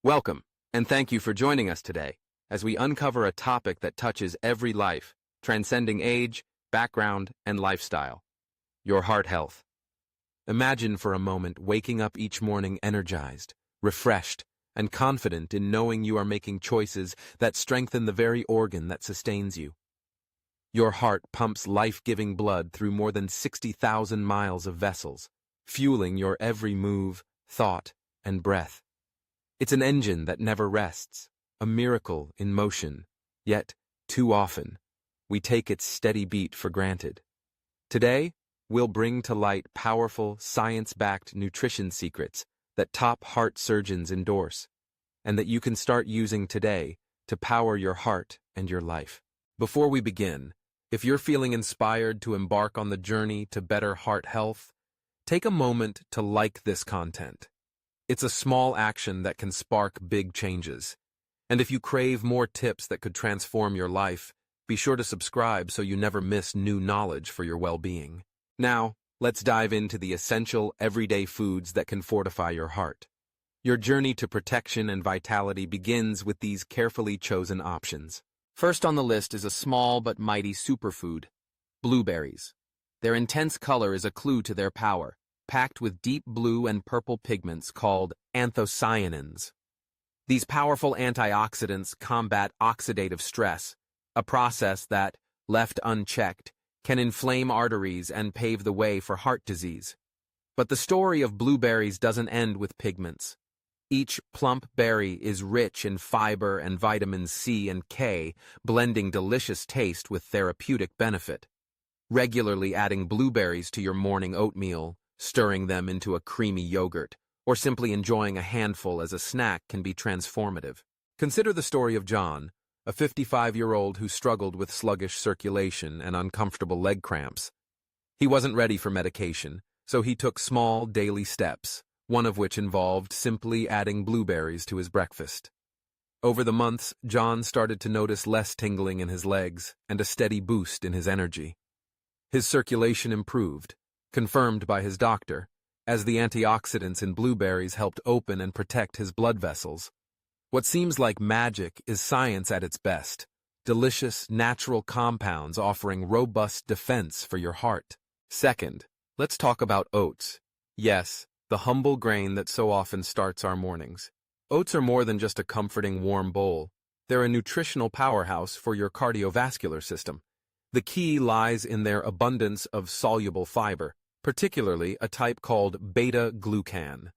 Welcome, and thank you for joining us today as we uncover a topic that touches every life, transcending age, background, and lifestyle: your heart health. Imagine for a moment waking up each morning energized, refreshed, and confident in knowing you are making choices that strengthen the very organ that sustains you. Your heart pumps life-giving blood through more than 60,000 miles of vessels, fueling your every move, thought, and breath. It's an engine that never rests, a miracle in motion, yet, too often, we take its steady beat for granted. Today, we'll bring to light powerful, science-backed nutrition secrets that top heart surgeons endorse, and that you can start using today to power your heart and your life. Before we begin, if you're feeling inspired to embark on the journey to better heart health, take a moment to like this content. It's a small action that can spark big changes. And if you crave more tips that could transform your life, be sure to subscribe so you never miss new knowledge for your well-being. Now, let's dive into the essential, everyday foods that can fortify your heart. Your journey to protection and vitality begins with these carefully chosen options. First on the list is a small but mighty superfood: blueberries. Their intense color is a clue to their power, packed with deep blue and purple pigments called anthocyanins. These powerful antioxidants combat oxidative stress, a process that, left unchecked, can inflame arteries and pave the way for heart disease. But the story of blueberries doesn't end with pigments. Each plump berry is rich in fiber and vitamins C and K, blending delicious taste with therapeutic benefit. Regularly adding blueberries to your morning oatmeal, stirring them into a creamy yogurt, or simply enjoying a handful as a snack can be transformative. Consider the story of John, a 55-year-old who struggled with sluggish circulation and uncomfortable leg cramps. He wasn't ready for medication, so he took small daily steps, one of which involved simply adding blueberries to his breakfast. Over the months, John started to notice less tingling in his legs and a steady boost in his energy. His circulation improved, confirmed by his doctor, as the antioxidants in blueberries helped open and protect his blood vessels. What seems like magic is science at its best: delicious, natural compounds offering robust defense for your heart. Second, let's talk about oats. Yes, the humble grain that so often starts our mornings. Oats are more than just a comforting warm bowl. They're a nutritional powerhouse for your cardiovascular system. The key lies in their abundance of soluble fiber, particularly a type called beta-glucan.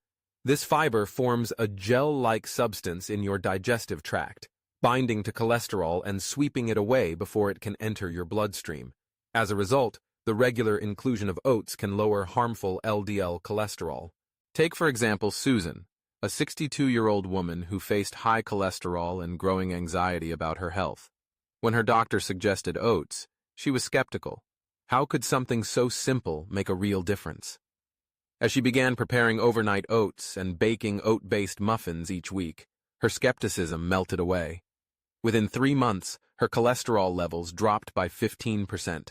This fiber forms a gel-like substance in your digestive tract, binding to cholesterol and sweeping it away before it can enter your bloodstream. As a result, the regular inclusion of oats can lower harmful LDL cholesterol. Take, for example, Susan, a 62-year-old woman who faced high cholesterol and growing anxiety about her health. When her doctor suggested oats, she was skeptical. How could something so simple make a real difference? As she began preparing overnight oats and baking oat-based muffins each week, her skepticism melted away. Within 3 months, her cholesterol levels dropped by 15%.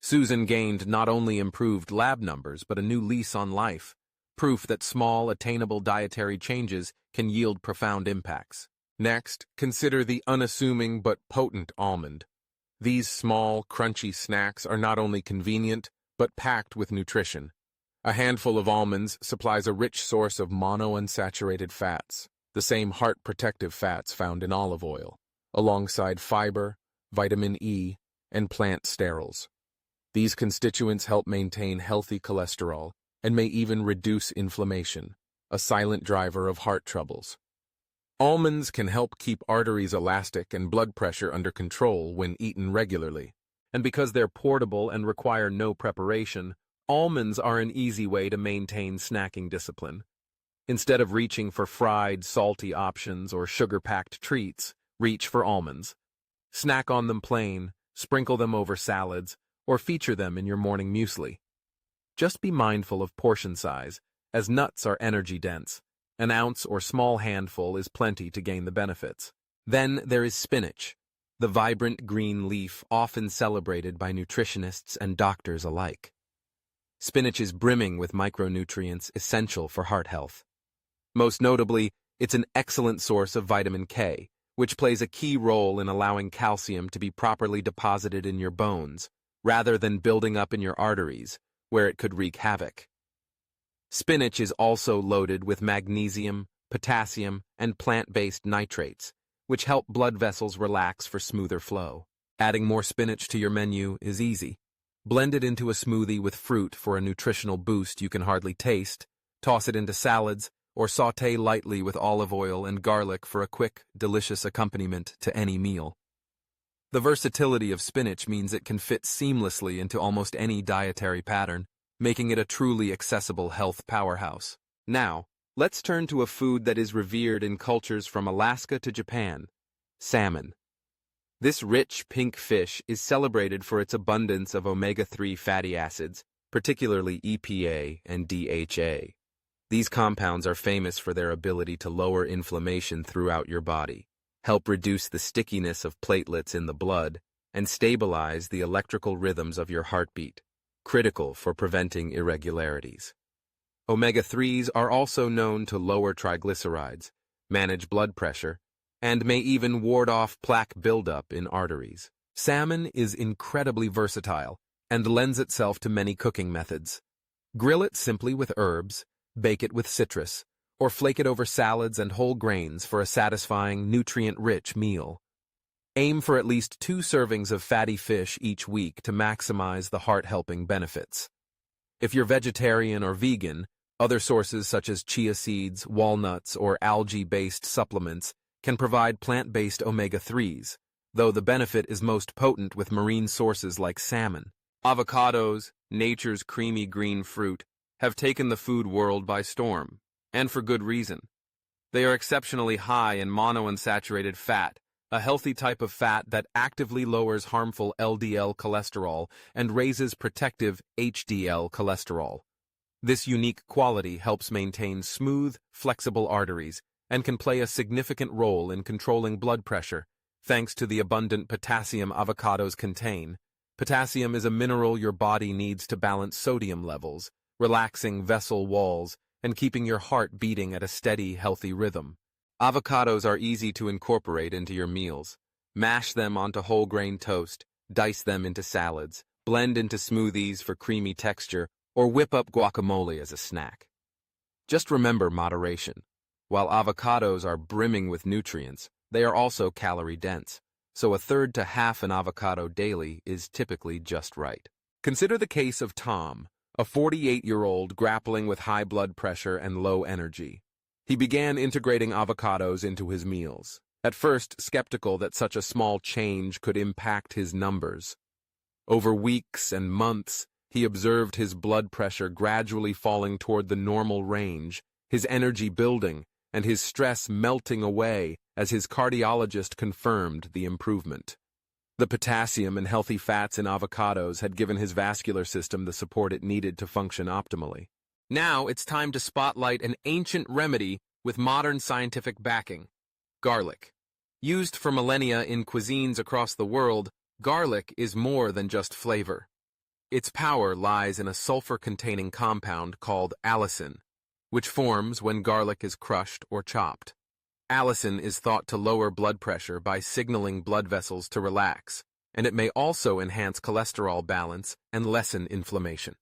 Susan gained not only improved lab numbers but a new lease on life, proof that small, attainable dietary changes can yield profound impacts. Next, consider the unassuming but potent almond. These small, crunchy snacks are not only convenient, but packed with nutrition. A handful of almonds supplies a rich source of monounsaturated fats, the same heart-protective fats found in olive oil, alongside fiber, vitamin E, and plant sterols. These constituents help maintain healthy cholesterol and may even reduce inflammation, a silent driver of heart troubles. Almonds can help keep arteries elastic and blood pressure under control when eaten regularly. And because they're portable and require no preparation, almonds are an easy way to maintain snacking discipline. Instead of reaching for fried, salty options or sugar-packed treats, reach for almonds. Snack on them plain, sprinkle them over salads, or feature them in your morning muesli. Just be mindful of portion size, as nuts are energy-dense. An ounce or small handful is plenty to gain the benefits. Then there is spinach, the vibrant green leaf often celebrated by nutritionists and doctors alike. Spinach is brimming with micronutrients essential for heart health. Most notably, It's an excellent source of vitamin K, which plays a key role in allowing calcium to be properly deposited in your bones, rather than building up in your arteries, where it could wreak havoc. Spinach is also loaded with magnesium, potassium, and plant-based nitrates, which help blood vessels relax for smoother flow. Adding more spinach to your menu is easy. Blend it into a smoothie with fruit for a nutritional boost you can hardly taste, toss it into salads, or sauté lightly with olive oil and garlic for a quick, delicious accompaniment to any meal. The versatility of spinach means it can fit seamlessly into almost any dietary pattern, making it a truly accessible health powerhouse. Now, let's turn to a food that is revered in cultures from Alaska to Japan: salmon. This rich pink fish is celebrated for its abundance of omega-3 fatty acids, particularly EPA and DHA. These compounds are famous for their ability to lower inflammation throughout your body, help reduce the stickiness of platelets in the blood, and stabilize the electrical rhythms of your heartbeat, critical for preventing irregularities. Omega-3s are also known to lower triglycerides, manage blood pressure, and may even ward off plaque buildup in arteries. Salmon is incredibly versatile and lends itself to many cooking methods. Grill it simply with herbs, bake it with citrus, or flake it over salads and whole grains for a satisfying, nutrient-rich meal. Aim for at least 2 servings of fatty fish each week to maximize the heart-helping benefits. If you're vegetarian or vegan, other sources such as chia seeds, walnuts, or algae-based supplements can provide plant-based omega-3s, though the benefit is most potent with marine sources like salmon. Avocados, nature's creamy green fruit, have taken the food world by storm, and for good reason. They are exceptionally high in monounsaturated fat, a healthy type of fat that actively lowers harmful LDL cholesterol and raises protective HDL cholesterol. This unique quality helps maintain smooth, flexible arteries and can play a significant role in controlling blood pressure, thanks to the abundant potassium avocados contain. Potassium is a mineral your body needs to balance sodium levels, relaxing vessel walls, and keeping your heart beating at a steady, healthy rhythm. Avocados are easy to incorporate into your meals. Mash them onto whole grain toast, dice them into salads, blend into smoothies for creamy texture, or whip up guacamole as a snack. Just remember moderation. While avocados are brimming with nutrients, they are also calorie-dense, so 1/3 to half an avocado daily is typically just right. Consider the case of Tom, a 48-year-old grappling with high blood pressure and low energy. He began integrating avocados into his meals, at first skeptical that such a small change could impact his numbers. Over weeks and months, he observed his blood pressure gradually falling toward the normal range, his energy building, and his stress melting away as his cardiologist confirmed the improvement. The potassium and healthy fats in avocados had given his vascular system the support it needed to function optimally. Now it's time to spotlight an ancient remedy with modern scientific backing: garlic. Used for millennia in cuisines across the world, garlic is more than just flavor. Its power lies in a sulfur-containing compound called allicin, which forms when garlic is crushed or chopped. Allicin is thought to lower blood pressure by signaling blood vessels to relax, and it may also enhance cholesterol balance and lessen inflammation.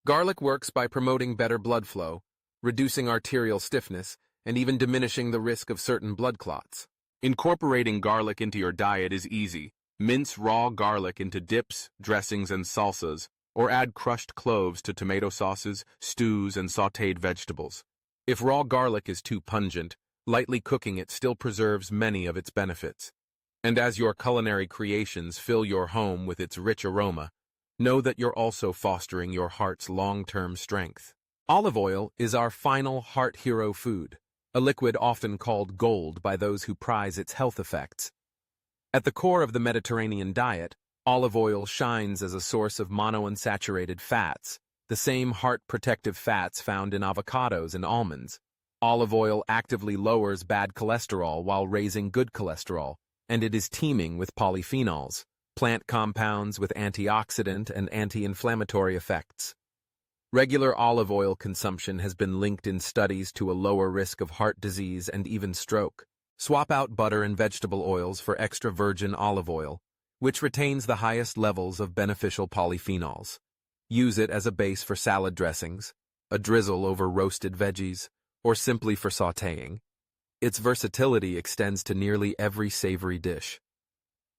Garlic works by promoting better blood flow, reducing arterial stiffness, and even diminishing the risk of certain blood clots. Incorporating garlic into your diet is easy. Mince raw garlic into dips, dressings, and salsas, or add crushed cloves to tomato sauces, stews, and sautéed vegetables. If raw garlic is too pungent, lightly cooking it still preserves many of its benefits. And as your culinary creations fill your home with its rich aroma, know that you're also fostering your heart's long-term strength. Olive oil is our final heart hero food, a liquid often called gold by those who prize its health effects. At the core of the Mediterranean diet, olive oil shines as a source of monounsaturated fats, the same heart-protective fats found in avocados and almonds. Olive oil actively lowers bad cholesterol while raising good cholesterol, and it is teeming with polyphenols, plant compounds with antioxidant and anti-inflammatory effects. Regular olive oil consumption has been linked in studies to a lower risk of heart disease and even stroke. Swap out butter and vegetable oils for extra virgin olive oil, which retains the highest levels of beneficial polyphenols. Use it as a base for salad dressings, a drizzle over roasted veggies, or simply for sautéing. Its versatility extends to nearly every savory dish.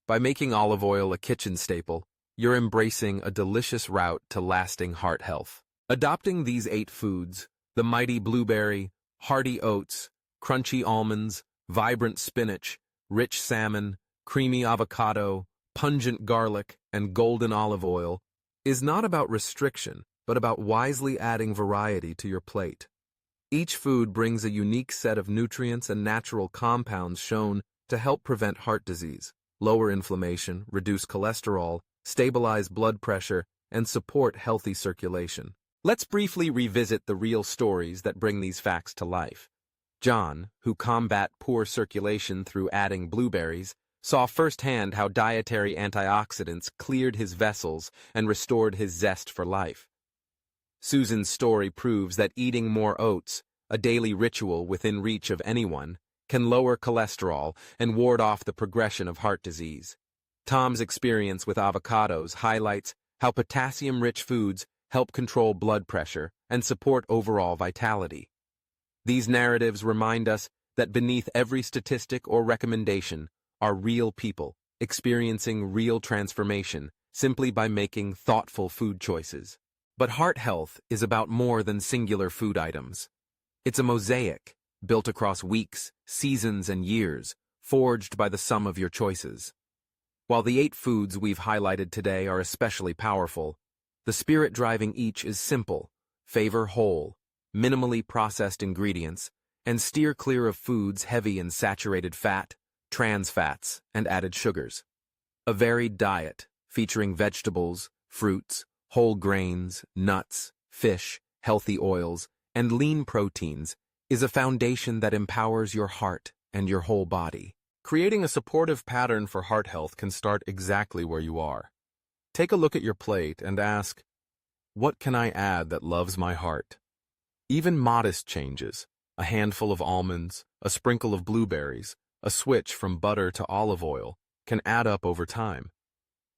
By making olive oil a kitchen staple, you're embracing a delicious route to lasting heart health. Adopting these 8 foods, the mighty blueberry, hearty oats, crunchy almonds, vibrant spinach, rich salmon, creamy avocado, pungent garlic, and golden olive oil, is not about restriction, but about wisely adding variety to your plate. Each food brings a unique set of nutrients and natural compounds shown to help prevent heart disease, lower inflammation, reduce cholesterol, stabilize blood pressure, and support healthy circulation. Let's briefly revisit the real stories that bring these facts to life. John, who combat poor circulation through adding blueberries, saw firsthand how dietary antioxidants cleared his vessels and restored his zest for life. Susan's story proves that eating more oats, a daily ritual within reach of anyone, can lower cholesterol and ward off the progression of heart disease. Tom's experience with avocados highlights how potassium-rich foods help control blood pressure and support overall vitality. These narratives remind us that beneath every statistic or recommendation are real people experiencing real transformation simply by making thoughtful food choices. But heart health is about more than singular food items. It's a mosaic built across weeks, seasons, and years, forged by the sum of your choices. While the 8 foods we've highlighted today are especially powerful, the spirit driving each is simple: favor whole, minimally processed ingredients, and steer clear of foods heavy in saturated fat, trans fats, and added sugars. A varied diet, featuring vegetables, fruits, whole grains, nuts, fish, healthy oils, and lean proteins, is a foundation that empowers your heart and your whole body. Creating a supportive pattern for heart health can start exactly where you are. Take a look at your plate and ask, what can I add that loves my heart? Even modest changes, a handful of almonds, a sprinkle of blueberries, a switch from butter to olive oil, can add up over time.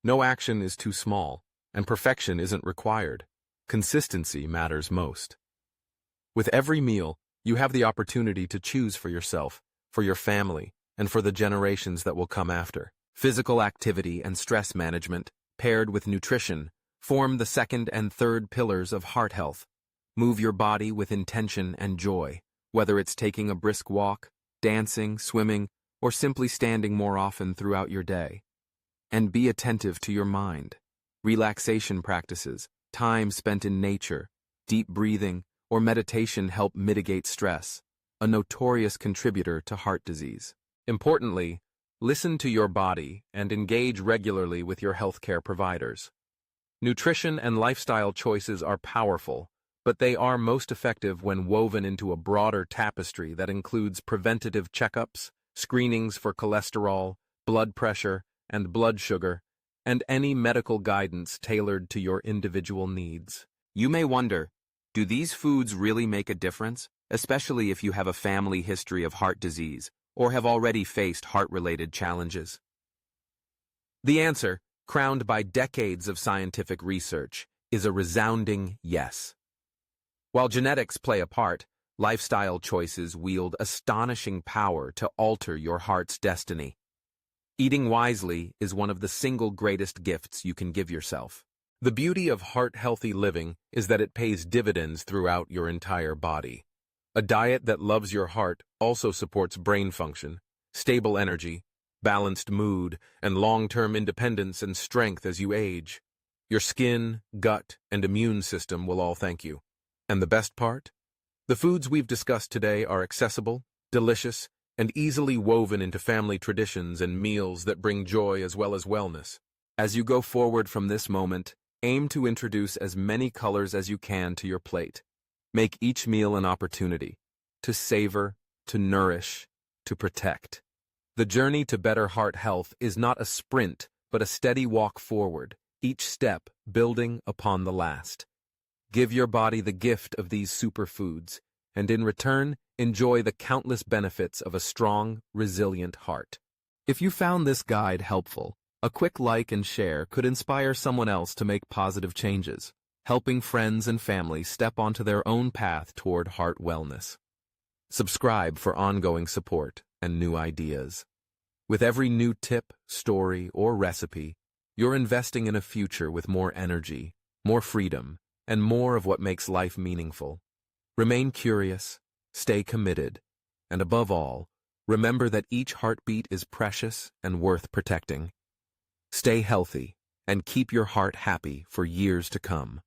No action is too small, and perfection isn't required. Consistency matters most. With every meal, you have the opportunity to choose for yourself, for your family, and for the generations that will come after. Physical activity and stress management, paired with nutrition, form the second and third pillars of heart health. Move your body with intention and joy, whether it's taking a brisk walk, dancing, swimming, or simply standing more often throughout your day. And be attentive to your mind. Relaxation practices, time spent in nature, deep breathing, or meditation help mitigate stress, a notorious contributor to heart disease. Importantly, listen to your body and engage regularly with your healthcare providers. Nutrition and lifestyle choices are powerful, but they are most effective when woven into a broader tapestry that includes preventative checkups, screenings for cholesterol, blood pressure, and blood sugar, and any medical guidance tailored to your individual needs. You may wonder, do these foods really make a difference, especially if you have a family history of heart disease or have already faced heart-related challenges? The answer, crowned by decades of scientific research, is a resounding yes. While genetics play a part, lifestyle choices wield astonishing power to alter your heart's destiny. Eating wisely is one of the single greatest gifts you can give yourself. The beauty of heart-healthy living is that it pays dividends throughout your entire body. A diet that loves your heart also supports brain function, stable energy, balanced mood, and long-term independence and strength as you age. Your skin, gut, and immune system will all thank you. And the best part? The foods we've discussed today are accessible, delicious, and easily woven into family traditions and meals that bring joy as well as wellness. As you go forward from this moment, aim to introduce as many colors as you can to your plate. Make each meal an opportunity to savor, to nourish, to protect. The journey to better heart health is not a sprint, but a steady walk forward, each step building upon the last. Give your body the gift of these superfoods, and in return, enjoy the countless benefits of a strong, resilient heart. If you found this guide helpful, a quick like and share could inspire someone else to make positive changes, helping friends and family step onto their own path toward heart wellness. Subscribe for ongoing support and new ideas. With every new tip, story, or recipe, you're investing in a future with more energy, more freedom, and more of what makes life meaningful. Remain curious, stay committed, and above all, remember that each heartbeat is precious and worth protecting. Stay healthy and keep your heart happy for years to come.